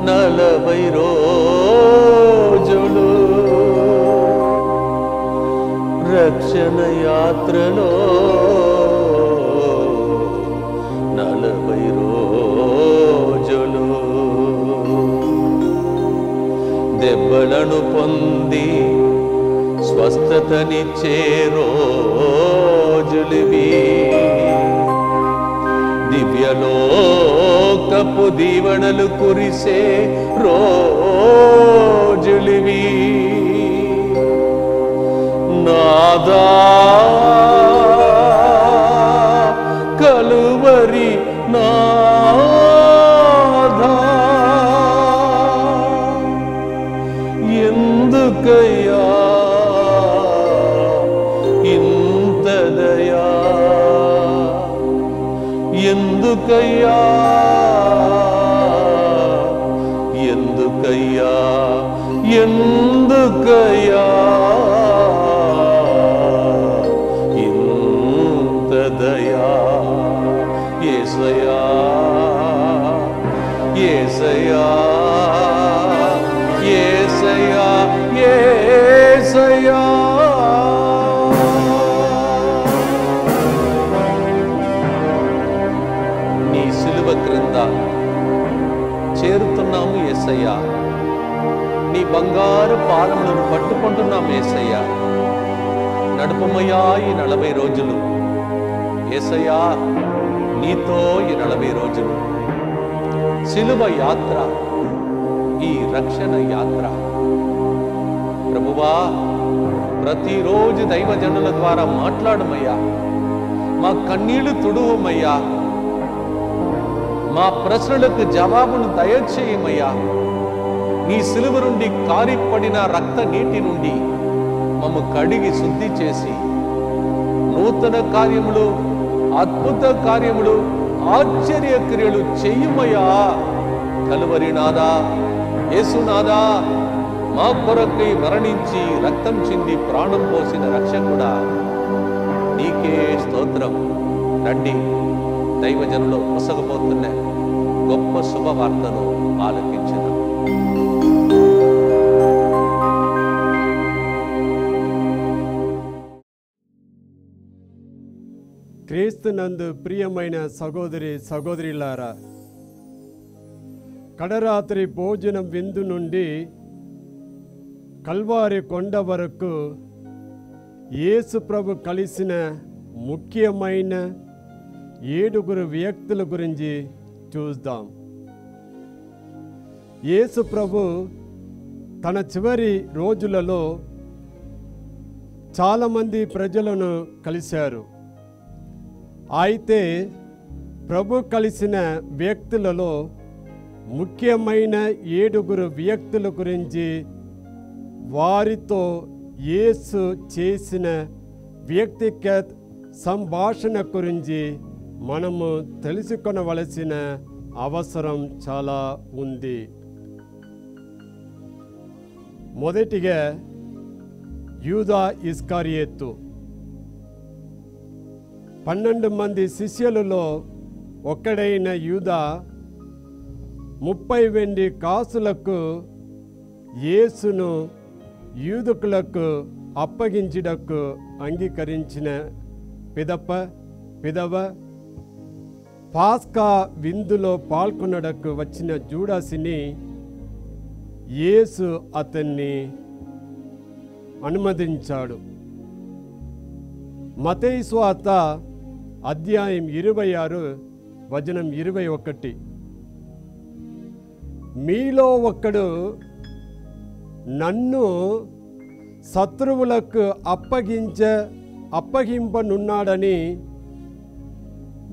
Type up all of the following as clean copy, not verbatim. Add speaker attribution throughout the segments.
Speaker 1: 40 రోజులు రక్షణ యాత్రలో 40 రోజులు దెబ్బలను పొంది స్వస్థతనిచ్చే రోజులివి దివ్యలోకపు దీవెనలు కురిసే రోజులివి నాదా కలువరి నాదా ఎందుకయ్యా ఇంత దయా ఎందుకయ్యా ఎందుకయ్యా ఎందుకయ్యా ఇంత దయా యేసయ్యా యేసయ్యా యేసయ్యా యేసయ్యా నీ సిలువ క్రింద చేరుతున్నాము యేసయ్యా నీ బంగారు పాదములను పట్టుకుంటున్నాము యేసయ్యా నడుపమయ్యా ఈ 40 రోజులు యేసయ్యా నీతో ఈ 40 రోజులు సిలువ యాత్ర ఈ రక్షణ యాత్ర ప్రభువా ప్రతిరోజు దైవజనుల ద్వారా మాట్లాడమయ్యా మా కన్నీళ్లు తుడువమయ్యా మా ప్రశ్నలకు జవాబును దయచేయమయ్యా నీ సిలువ నుండి కారిపడిన రక్త నీటి నుండి మమ్ము కడిగి శుద్ధి చేసి నూతన కార్యములు అద్భుత కార్యములు ఆశ్చర్య క్రియలు చెయ్యుమయ్యా కలువరి నాదా యేసునాదా మా కొరకై మరణించి రక్తం చింది ప్రాణం పోసిన రక్షకుడా నీకే స్తోత్రం రండి దైవజనులు పొసగబోతున్న గొప్ప శుభవార్తను ఆలకించుదాం
Speaker 2: క్రీస్తునందు ప్రియమైన సహోదరి సహోదరులారా కడరాత్రి భోజనం విందు నుండి కల్వారి కొండ వరకు యేసు ప్రభు కలిసిన ముఖ్యమైన 7 వ్యక్తుల గురించి చూద్దాం. యేసు ప్రభు తన చివరి రోజులలో చాలామంది ప్రజలను కలిశారు. అయితే ప్రభు కలిసిన వ్యక్తులలో ముఖ్యమైన 7 వ్యక్తుల గురించి వారితో యేసు చేసిన వ్యక్తిగత సంభాషణ గురించి మనము తెలుసుకొనవలసిన అవసరం చాలా ఉంది. మొదటిగా యూదా ఇస్కరియోతు 12 మంది శిష్యులలో ఒక్కడైన యూదా 30 వెండి కాసులకు యేసును యూదుకులకు అప్పగించుటకు అంగీకరించిన పిదవ పాస్కా విందులో పాల్గొనడకు వచ్చిన జూడాసిని యేసు అతన్ని అనుమతించాడు. మత్తయి సువార్త అధ్యాయం 26 వచనం 21. మీలో ఒక్కడు నన్ను శత్రువులకు అప్పగింపనున్నాడని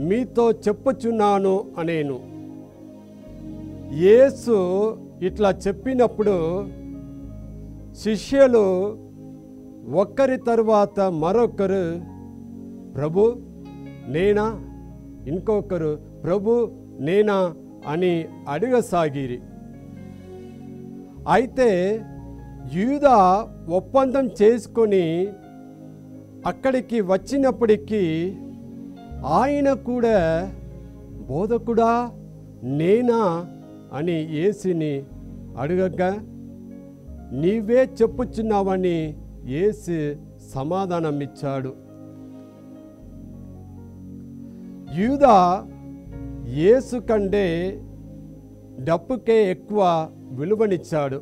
Speaker 2: మీతో చెప్పుచున్నాను అనేను. యేసు ఇట్లా చెప్పినప్పుడు శిష్యులు ఒక్కరి తరువాత మరొకరు ప్రభు నేనా, ఇంకొకరు ప్రభు నేనా అని అడగసాగిరి. అయితే యూదా ఒప్పందం చేసుకొని అక్కడికి వచ్చినప్పటికీ ఆయన కూడా బోధకుడా నేనా అని యేసుని అడగగా, నీవే చెప్పుచున్నావని యేసు సమాధానం ఇచ్చాడు. యూదా యేసు కంటే డబ్బుకే ఎక్కువ విలువనిచ్చాడు.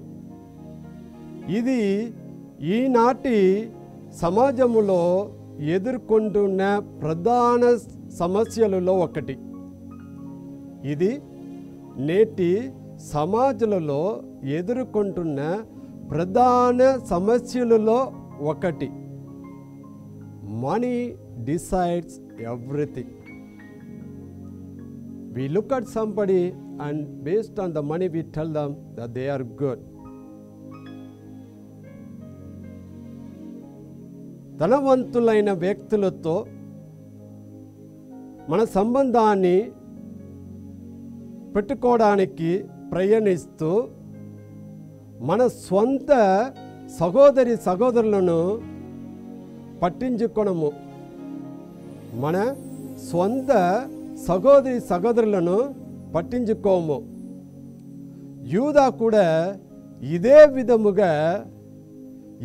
Speaker 2: ఇది ఈనాటి సమాజంలో ఎదుర్కొంటున్న ప్రధాన సమస్యలలో ఒకటి. ఇది నేటి సమాజంలో ఎదుర్కొంటున్న ప్రధాన సమస్యలలో ఒకటి. Money decides everything. We look at somebody and based on the money we tell them that they are good. ధనవంతులైన వ్యక్తులతో మన సంబంధాన్ని పెట్టుకోవడానికి ప్రయాణిస్తూ మన స్వంత సహోదరులను పట్టించుకొనము. మన స్వంత సహోదరులను పట్టించుకోము. యూదా కూడా ఇదే విధముగా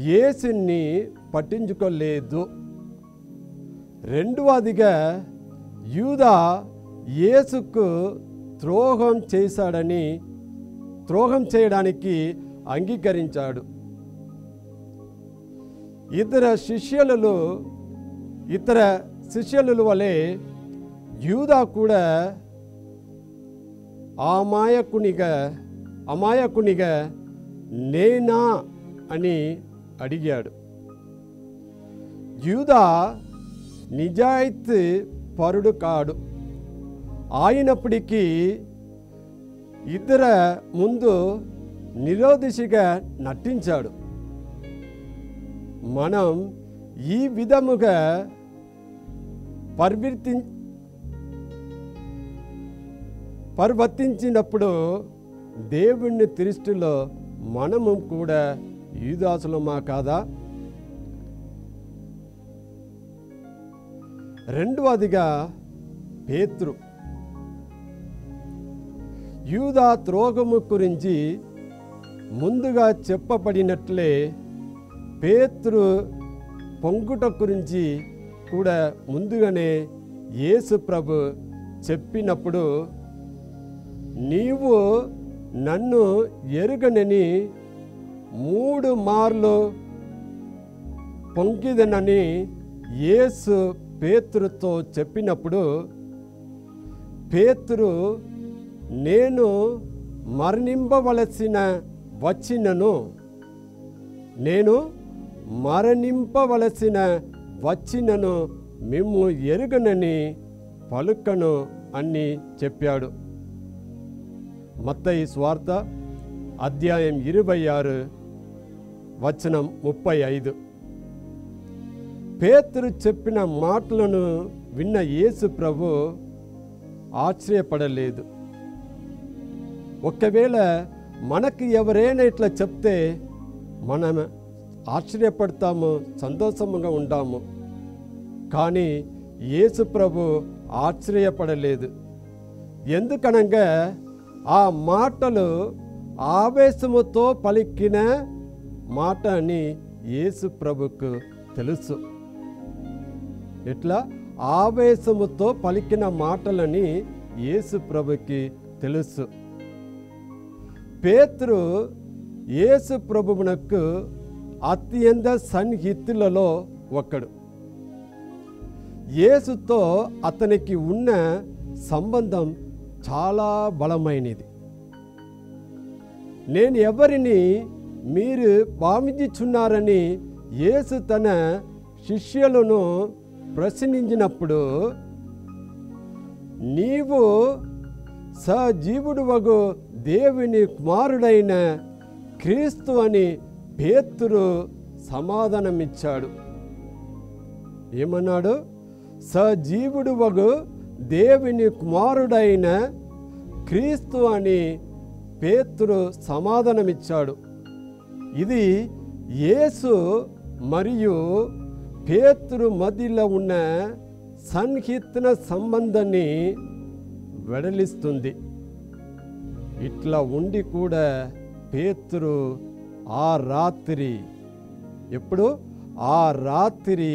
Speaker 2: యేసుని పట్టించుకోలేదు. రెండవదిగా యూదా యేసుకు ద్రోహం చేయడానికి అంగీకరించాడు. ఇతర శిష్యుల వలె యూదా కూడా అమాయకునిగా నేనా అని అడిగాడు. యూదా నిజాయితీ పరుడు కాడు. అయినప్పటికీ ఇతర ముందు నిరోధిషిగా నటించాడు. మనం ఈ విధముగా పరివర్తించినప్పుడు దేవుని దృష్టిలో మనము కూడా యూదాసులమా కాదా? రెండవదిగా పేతురు. యూదా ద్రోహము గురించి ముందుగా చెప్పబడినట్లే పేతురు పొంగుట గురించి కూడా ముందుగానే యేసు ప్రభు చెప్పినప్పుడు, నీవు నన్ను ఎరుగనని 3 మార్లు పొంగిదనని యేసు పేతురుతో చెప్పినప్పుడు, పేతురు నేను మరణింపవలసిన వచ్చినను మేము ఎరుగనని పలుకను అని చెప్పాడు. మత్తయి సువార్త అధ్యాయం 26 వచనం 35. పేతురు చెప్పిన మాటలను విన్న యేసు ప్రభు ఆశ్చర్యపడలేదు. ఒకవేళ మనకి ఎవరైనా ఇట్లా చెప్తే మనం ఆశ్చర్యపడతాము, సంతోషంగా ఉంటాము. కానీ యేసు ప్రభు ఆశ్చర్యపడలేదు. ఎందుకనగా ఆ మాటలు ఆవేశముతో పలికిన మాట అని యేసు ప్రభుకు తెలుసు. ఇట్లా ఆవేశముతో పలికిన మాటలని యేసు ప్రభుకి తెలుసు. పేతురు యేసు ప్రభువునకు అత్యంత సన్నిహితులలో ఒకడు. యేసుతో అతనికి ఉన్న సంబంధం చాలా బలమైనది. నేను ఎవరిని మీరు భావించుచున్నారని యేసు తన శిష్యులను ప్రశ్నించినప్పుడు, నీవు సజీవుడువగు దేవుని కుమారుడైన క్రీస్తు అని పేతురు సమాధానమిచ్చాడు. ఏమన్నాడు? సజీవుడువగు దేవుని కుమారుడైన క్రీస్తు అని పేతురు సమాధానమిచ్చాడు. ఇది యేసు మరియు పేతురు మధ్యలో ఉన్న సన్నిహిత సంబంధాన్ని వెడలిస్తుంది. ఇట్లా ఉండి కూడా పేతురు ఆ రాత్రి, ఎప్పుడు ఆ రాత్రి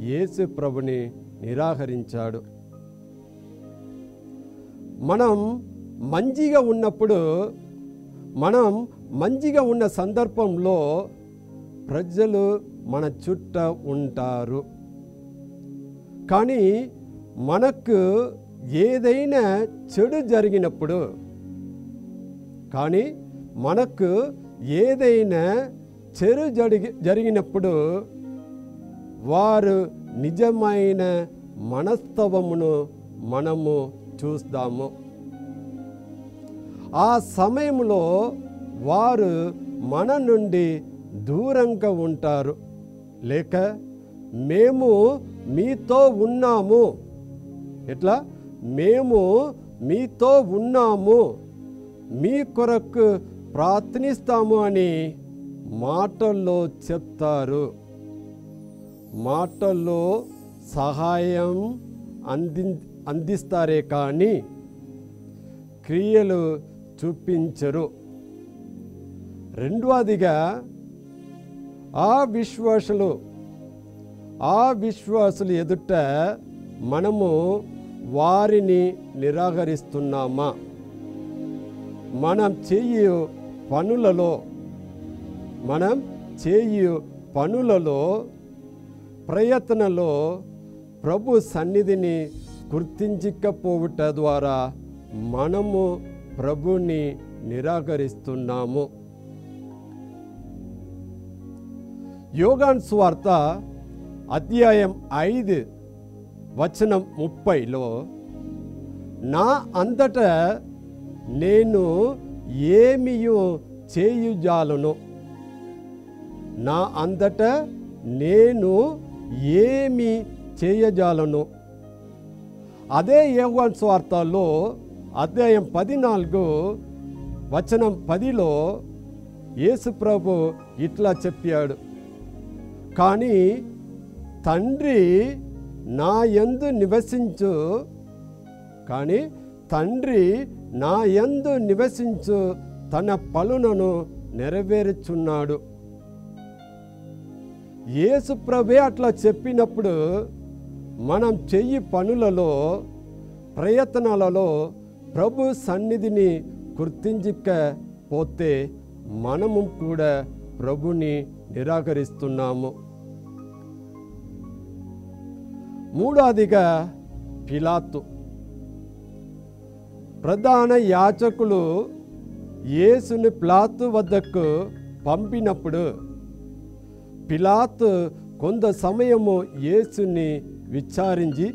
Speaker 2: యేసు ప్రభుని నిరాకరించాడు. మనం మంచిగా ఉన్నప్పుడు, మనం మంచిగా ఉన్న సందర్భంలో ప్రజలు మన చుట్ట ఉంటారు. కానీ మనకు ఏదైనా చెడు జరిగినప్పుడు, జరిగినప్పుడు వారు నిజమైన మనస్తవమును మనము చూస్తాము. ఆ సమయంలో వారు మన నుండి దూరంగా ఉంటారు. లేక మేము మీతో ఉన్నాము, ఎట్లా మేము మీతో ఉన్నాము, మీ కొరకు ప్రార్థనిస్తాము అని మాటల్లో చెప్తారు. మాటల్లో సహాయం అందిస్తారే కానీ క్రియలు చూపించరు. రెండవదిగా ఆ విశ్వాసులు ఎదుట మనము వారిని నిరాకరిస్తున్నామా? మనం చేయు పనులలో ప్రయత్నంలో ప్రభు సన్నిధిని గుర్తించకపోవుట ద్వారా మనము ప్రభుని నిరాకరిస్తున్నాము. యోహాను సువార్త అధ్యాయం 5 వచనం 30లో, నా అంతట నేను ఏమియు చేయుజాలను, నా అంతట నేను ఏమి చేయజాలను. అదే యోహాను సువార్తలో అధ్యాయం 14 వచనం 10లో యేసు ప్రభు ఇట్లా చెప్పాడు, కానీ తండ్రి నా యందు నివసించు తన పనులను నెరవేర్చున్నాడు. యేసు ప్రభే అట్లా చెప్పినప్పుడు మనం చెయ్యి పనులలో ప్రయత్నాలలో ప్రభు సన్నిధిని గుర్తించకపోతే మనము కూడా ప్రభుని నిరాకరిస్తున్నాము. మూడవదిగా పిలాతు. ప్రధాన యాజకులు యేసుని పిలాతు వద్దకు పంపినప్పుడు పిలాతు కొంత సమయము యేసుని విచారించి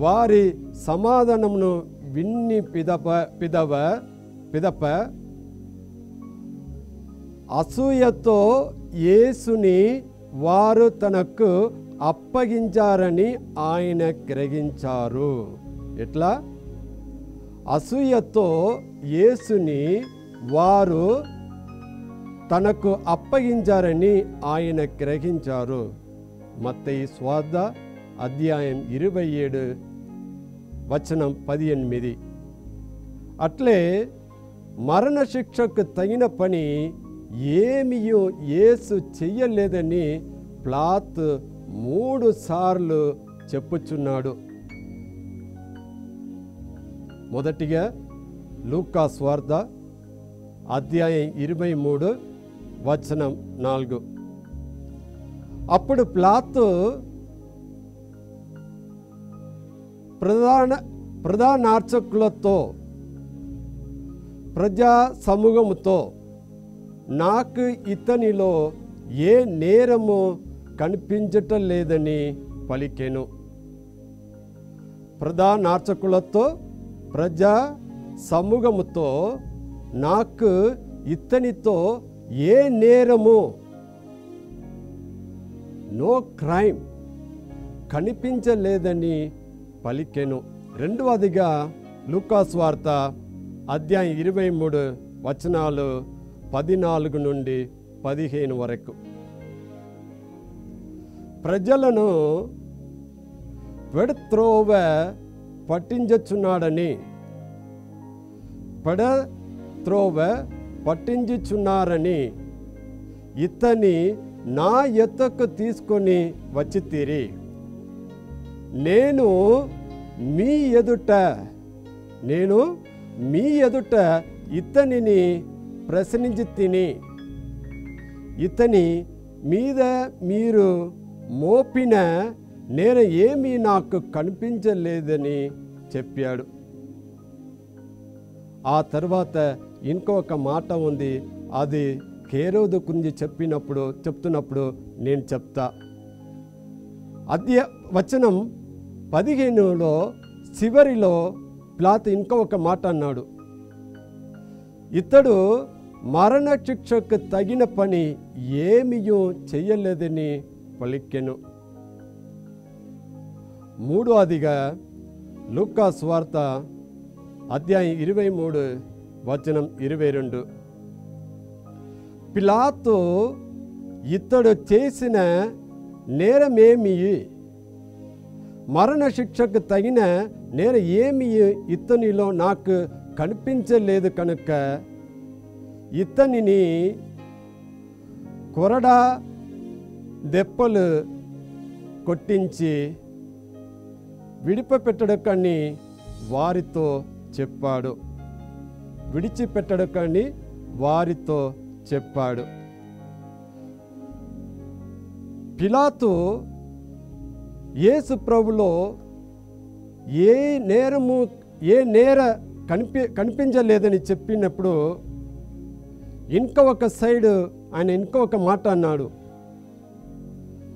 Speaker 2: వారి సమాధానమును విన్ని పిదప అసూయతో యేసుని వారు తనకు అప్పగించారని ఆయన గ్రహించారు. ఎట్లా? అసూయతో యేసుని వారు తనకు అప్పగించారని ఆయన గ్రహించారు. మత్తయి సువార్త అధ్యాయం 27 వచనం 18. అట్లే మరణశిక్షకు తగిన పని ఏమియో యేసు చెయ్యలేదని పిలాతు 3 సార్లు చెప్పుచున్నాడు. మొదటిగా లూకా సువార్త అధ్యాయం 23 వచనం 4. అప్పుడు పిలాతు ప్రధానార్చకులతో ప్రజా సమూహముతో నాకు ఇతనిలో ఏ నేరము కనిపించటం లేదని పలికెను. ప్రధానార్చకులతో ప్రజా సమూహముతో నాకు ఇతనితో ఏ నేరము, నో క్రైమ్ కనిపించలేదని పలికెను. రెండవదిగా లూకా సువార్త అధ్యాయం 23 వచనాలు 14 నుండి 15 వరకు. ప్రజలను వెడత్రోవ పట్టించుచున్నాడని పెడత్రోవ పట్టించుచున్నారని ఇతని నా యొద్దకు తీసుకొని వచ్చితిరి. నేను మీ ఎదుట ఇతనిని ప్రశ్నించి తిని, ఇతని మీద మీరు మోపిన నేరం ఏమీ నాకు కనిపించలేదని చెప్పాడు. ఆ తర్వాత ఇంకొక మాట ఉంది, అది హేరోదు గురించి చెప్తున్నప్పుడు నేను చెప్తా. వచనం 15లో చివరిలో పిలాతు ఇంకొక మాట అన్నాడు, ఇతడు మరణ శిక్షకు తగిన పని ఏమీయూ చెయ్యలేదని పలికెను. మూడవదిగా లూకా సువార్త అధ్యాయం 23 వచనం 22. పిలాతు ఇతడు చేసిన నేరమేమి, మరణ శిక్షకు తగిన నేరం ఏమి ఇతనిలో నాకు కనిపించలేదు కనుక ఇతనిని కొరడా దెప్పలు కొట్టించి విడిచిపెట్టడకని వారితో చెప్పాడు. విడిచిపెట్టడకని వారితో చెప్పాడు. పిలాతు యేసు ప్రభులో ఏ నేర కనిపించలేదని చెప్పినప్పుడు ఇంకొక సైడ్ ఆయన ఇంకొక మాట అన్నాడు.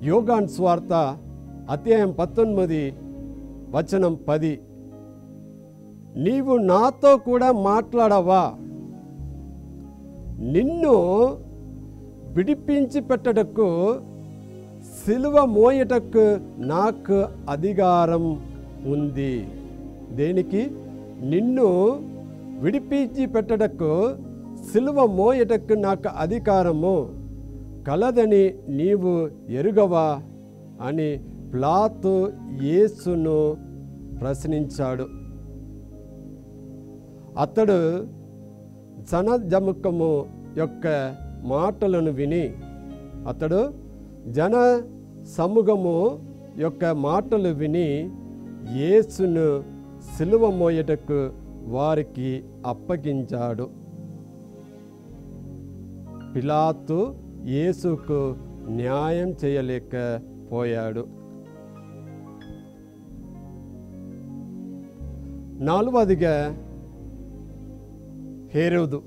Speaker 2: యోహాను సువార్త అధ్యాయం 19 వచనం 10, నీవు నాతో కూడా మాట్లాడవా? నిన్ను విడిపించి పెట్టటకు సిలువ మోయటకు నాకు అధికారం ఉంది. దేనికి? నిన్ను విడిపించి పెట్టటకు సిలువ మోయటకు నాకు అధికారము కలదని నీవు ఎరుగవా అని పిలాతు యేసును ప్రశ్నించాడు. అతడు జనజముఖము యొక్క మాటలను విని, అతడు జన సమూహము యొక్క మాటలు విని యేసును సిలువ మోయటకు వారికి అప్పగించాడు. పిలాతు యేసుకు న్యాయం చేయలేకపోయాడు. నాలుగవదిగా హేరోదు.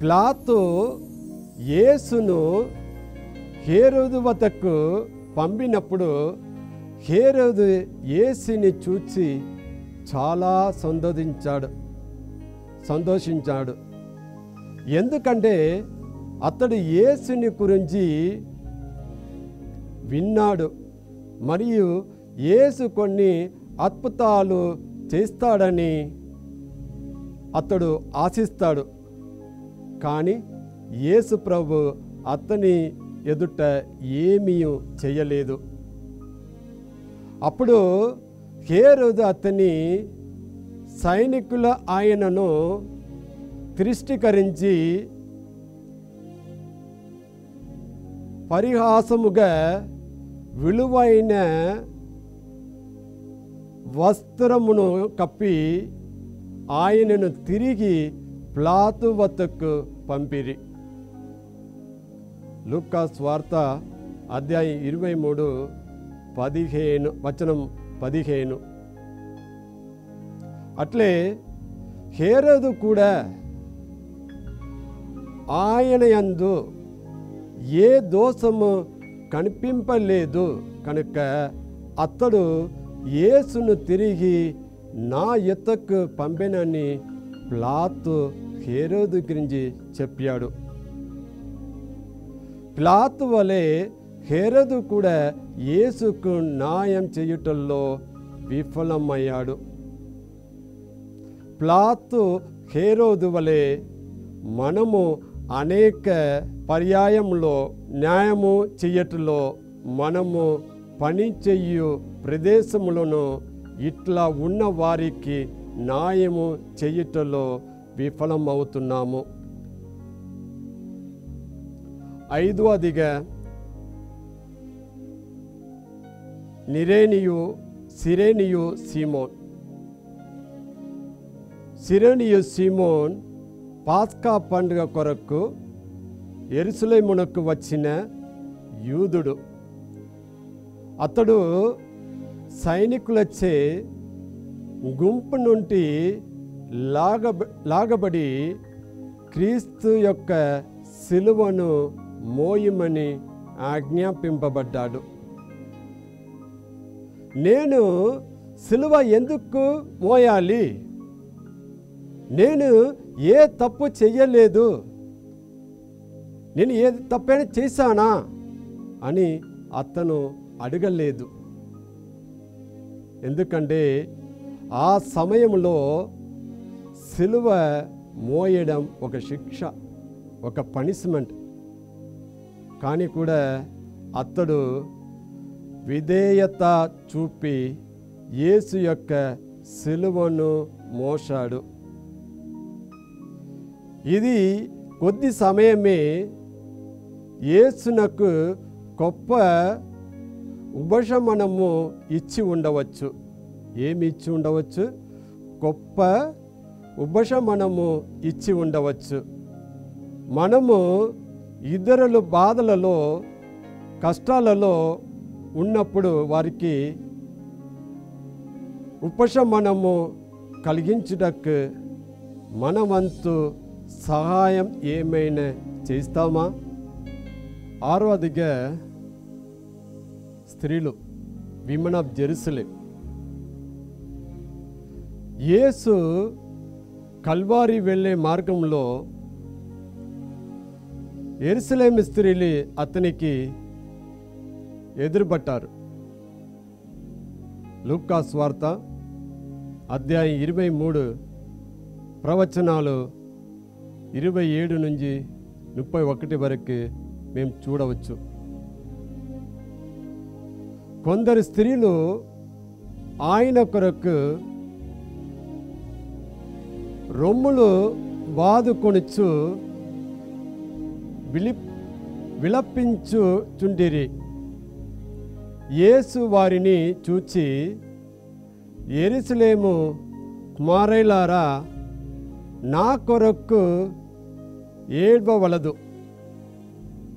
Speaker 2: పిలాతు యేసును హేరోదు వద్దకు పంపినప్పుడు హేరోదు యేసుని చూచి చాలా సంతోషించాడు. ఎందుకంటే అతడు యేసుని గురించి విన్నాడు మరియు యేసు కొన్ని అద్భుతాలు చేస్తాడని అతడు ఆశిస్తాడు. కానీ యేసు ప్రభు అతని ఎదుట ఏమీ చేయలేదు. అప్పుడు హేరోదు అతని సైనికుల ఆయనను తిరస్కరించి పరిహాసముగా విలువైన వస్త్రమును కప్పి ఆయనను తిరిగి పిలాతు వద్దకు పంపిరి. లూకా సువార్త అధ్యాయం 23 వచనం 15. అట్లే హేరోదు కూడా ఆయన యందు ఏ దోషము కనిపింపలేదు కనుక అతడు యేసును తిరిగి నా యొద్దకు పంపెనని పిలాతు హేరోదు గురించి చెప్పాడు. పిలాతు వలె హేరోదు కూడా యేసుకు న్యాయం చేయుటల్లో విఫలమయ్యాడు. పిలాతు హేరోదు వలె మనము అనేక పర్యాయంలో న్యాయము చేయటంలో మనము పని చెయ్యు ప్రదేశములను ఇట్లా ఉన్న వారికి న్యాయము చేయుటలో విఫలమవుతున్నాము. ఐదవదిగా సిరేనియు సీమోన్ పాస్కా పండుగ కొరకు యెరూషలేమునకు వచ్చిన యూదుడు. అతడు సైనికులచే గుంపు నుండి లాగబడి క్రీస్తు యొక్క సిలువను మోయమని ఆజ్ఞాపింపబడ్డాడు. నేను సిలువ ఎందుకు మోయాలి? నేను ఏ తప్పు చెయ్యలేదు, నేను ఏ తప్పైనా చేశానా అని అతను అడగలేదు. ఎందుకంటే ఆ సమయంలో సిలువ మోయడం ఒక శిక్ష, ఒక పనిష్మెంట్. కానీ కూడా అతడు విధేయత చూపి యేసు యొక్క సిలువను మోసాడు. ఇది కొద్ది సమయమే యేసునకు గొప్ప ఉపశమనము ఇచ్చి ఉండవచ్చు. ఏమి ఇచ్చి ఉండవచ్చు? గొప్ప ఉపశమనము ఇచ్చి ఉండవచ్చు. మనము ఇతరుల బాధలలో, కష్టాలలో ఉన్నప్పుడు వారికి ఉపశమనము కలిగించుటకు మన వంతు సహాయం ఏమైనా చేస్తామా? ఆరవదిగా స్త్రీలు, విమెన్ ఆఫ్ జెరూసలేం. యేసు కల్వారి వెళ్ళే మార్గంలో యెరూషలేము స్త్రీలు అతనికి ఎదురుపట్టారు. లూకా సువార్త అధ్యాయం 23 ప్రవచనాలు 27 నుంచి 31 వరకు మేము చూడవచ్చు. కొందరు స్త్రీలు ఆయన కొరకు రొమ్ములు బాదుకొనుచు విలపించుచుండిరి. యేసు వారిని చూచి, యెరూషలేము కుమారులారా, నా కొరకు ఏడ్వవలదు,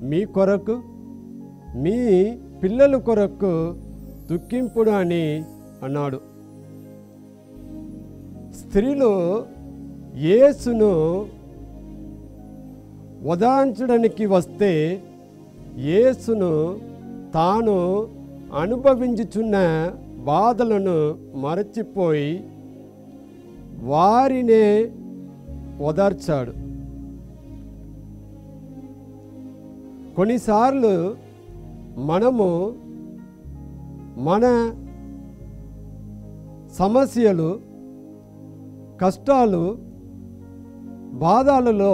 Speaker 2: మీ కొరకు, మీ పిల్లల కొరకు దుఃఖింపుడు అని అన్నాడు. స్త్రీలు యేసును వదాంచడానికి వస్తే యేసును తాను అనుభవించుచున్న బాధలను మరచిపోయి వారినే ఓదార్చాడు. కొన్నిసార్లు మనము మన సమస్యలు, కష్టాలు, బాధలలో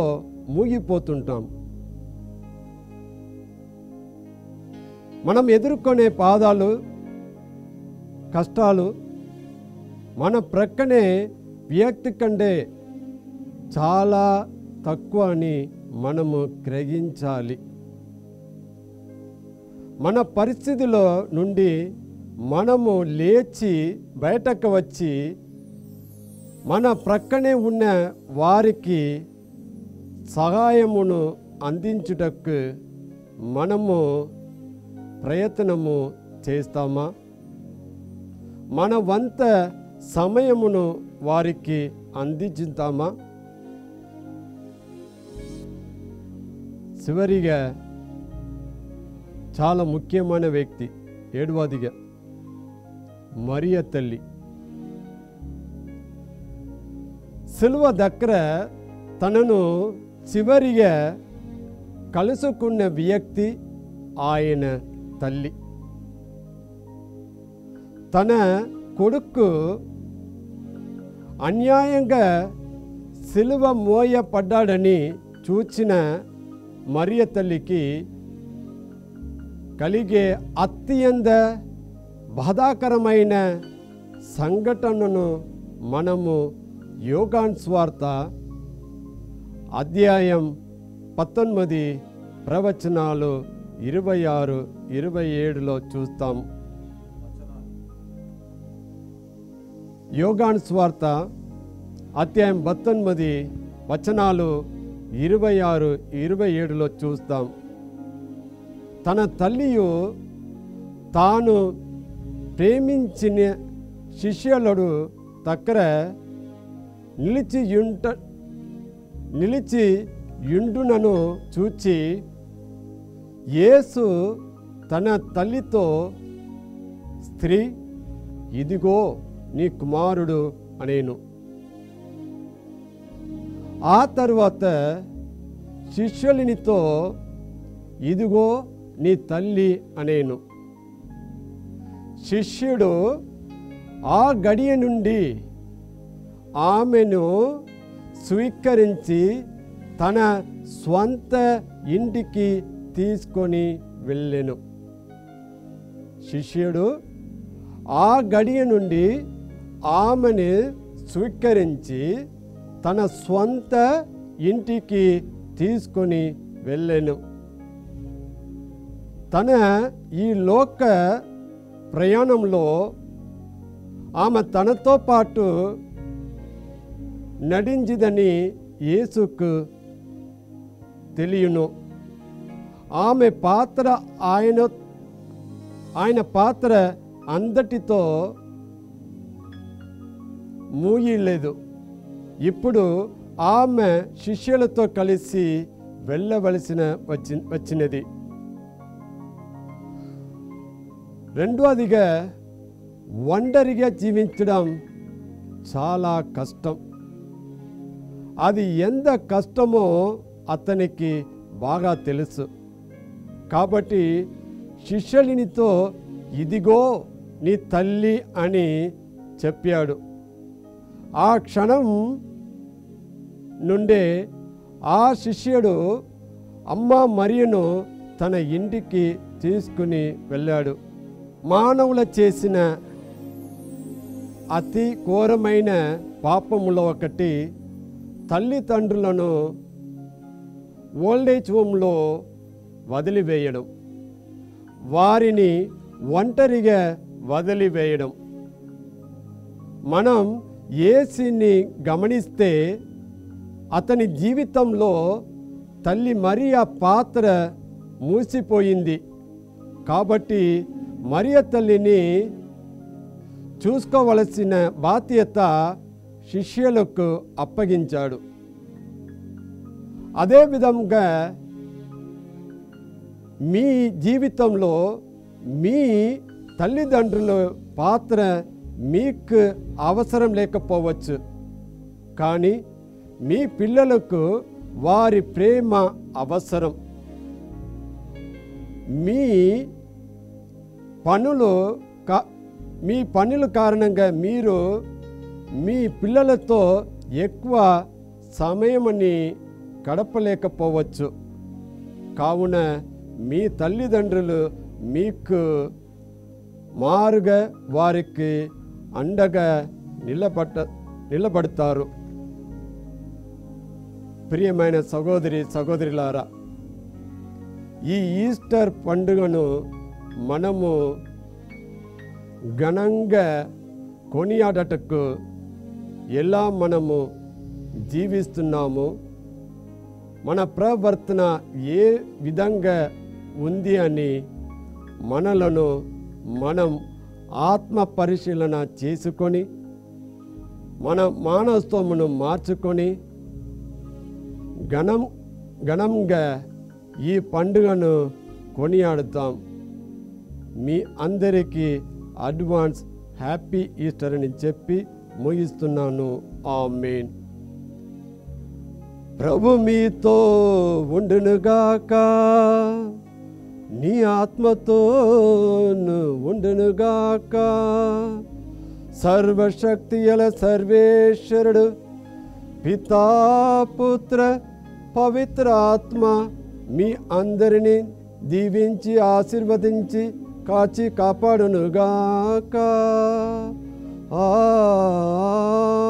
Speaker 2: మూగిపోతుంటాం. మనం ఎదుర్కొనే బాధలు, కష్టాలు మన ప్రక్కనే వ్యక్తి కంటే చాలా తక్కువ అని మనము గ్రహించాలి. మన పరిస్థితిలో నుండి మనము లేచి బయటకు వచ్చి మన ప్రక్కనే ఉన్న వారికి సహాయమును అందించుటకు మనము ప్రయత్నము చేస్తామా? మన వంత సమయమును వారికి అందించుతామా? చివరిగా చాలా ముఖ్యమైన వ్యక్తి, 7వదిగా మరియ తల్లి. సిలువ దగ్గర తనను చివరిగా కలుసుకున్న వ్యక్తి ఆయన తల్లి. తన కొడుకు అన్యాయంగా సిలువ మోయపడ్డాడని చూచిన మరియ తల్లికి కలిగే అత్యంత బాధాకరమైన సంఘటనను మనము యోహాను సువార్త అధ్యాయం 19 ప్రవచనాలు 26, 27లో చూస్తాం. యోహాను సువార్త అధ్యాయం 19 వచనాలు 26, 27లో చూస్తాం. తన తల్లియు తాను ప్రేమించిన శిష్యులడు దగ్గర నిలిచి యుండునను చూచి యేసు తన తల్లితో, స్త్రీ, ఇదిగో నీ కుమారుడు అనేను. ఆ తరువాత శిష్యులనితో, ఇదిగో నీ తల్లి అనేను. శిష్యుడు ఆ గడియ నుండి ఆమెను స్వీకరించి తన స్వంత ఇంటికి తీసుకొని వెళ్ళెను. శిష్యుడు ఆ గడియ నుండి ఆమెను స్వీకరించి తన స్వంత ఇంటికి తీసుకొని వెళ్ళెను. తన ఈ లోక ప్రయాణంలో ఆమె తనతో పాటు నడించిదని యేసుకు తెలియను. ఆమె పాత్ర ఆయన పాత్ర అందటితో మూయలేదు. ఇప్పుడు ఆమె శిష్యులతో కలిసి వెళ్ళవలసిన వచ్చినది. రెండవదిగా, ఒంటరిగా జీవించడం చాలా కష్టం. అది ఎంత కష్టమో అతనికి బాగా తెలుసు. కాబట్టి శిష్యునితో, ఇదిగో నీ తల్లి అని చెప్పాడు. ఆ క్షణం నుండే ఆ శిష్యుడు అమ్మ మరియను తన ఇంటికి తీసుకుని వెళ్ళాడు. మానవుల చేసిన అతి ఘోరమైన పాపములో ఒకటి తల్లిదండ్రులను ఓల్డేజ్ హోమ్లో వదిలివేయడం, వారిని ఒంటరిగా వదిలివేయడం. మనం యేసుని గమనిస్తే అతని జీవితంలో తల్లి మరియ పాత్ర మూసిపోయింది. కాబట్టి మరియ తల్లిని చూసుకోవలసిన బాధ్యత శిష్యులకు అప్పగించాడు. అదేవిధంగా మీ జీవితంలో మీ తల్లిదండ్రుల పాత్ర మీకు అవసరం లేకపోవచ్చు, కానీ మీ పిల్లలకు వారి ప్రేమ అవసరం. మీ పనుల కారణంగా మీరు మీ పిల్లలతో ఎక్కువ సమయమని గడపలేకపోవచ్చు. కావున మీ తల్లిదండ్రులు మీకు మారుగా వారికి అండగా నిలబడతారు. ప్రియమైన సహోదరులారా, ఈ ఈస్టర్ పండుగను మనము ఘనంగా కొనియాడటకు ఎలా మనము జీవిస్తున్నాము, మన ప్రవర్తన ఏ విధంగా ఉంది అని మనలను మనం ఆత్మ పరిశీలన చేసుకొని మన మానవత్వమును మార్చుకొని ఘనంగా ఈ పండుగను కొనియాడుతాం. మీ అందరికీ అడ్వాన్స్ హ్యాపీ ఈస్టర్ అని చెప్పి ముగిస్తున్నాను. ఆమేన్. ప్రభు మీతో ఉండునుగాక, నీ ఆత్మతోను ఉండునుగాక. సర్వశక్తిగల సర్వేశ్వరుడు పితా, పుత్ర, పవిత్ర ఆత్మ మీ అందరినీ దీవించి ఆశీర్వదించి కాచి కాపాడునుగాక. ఆమేన్.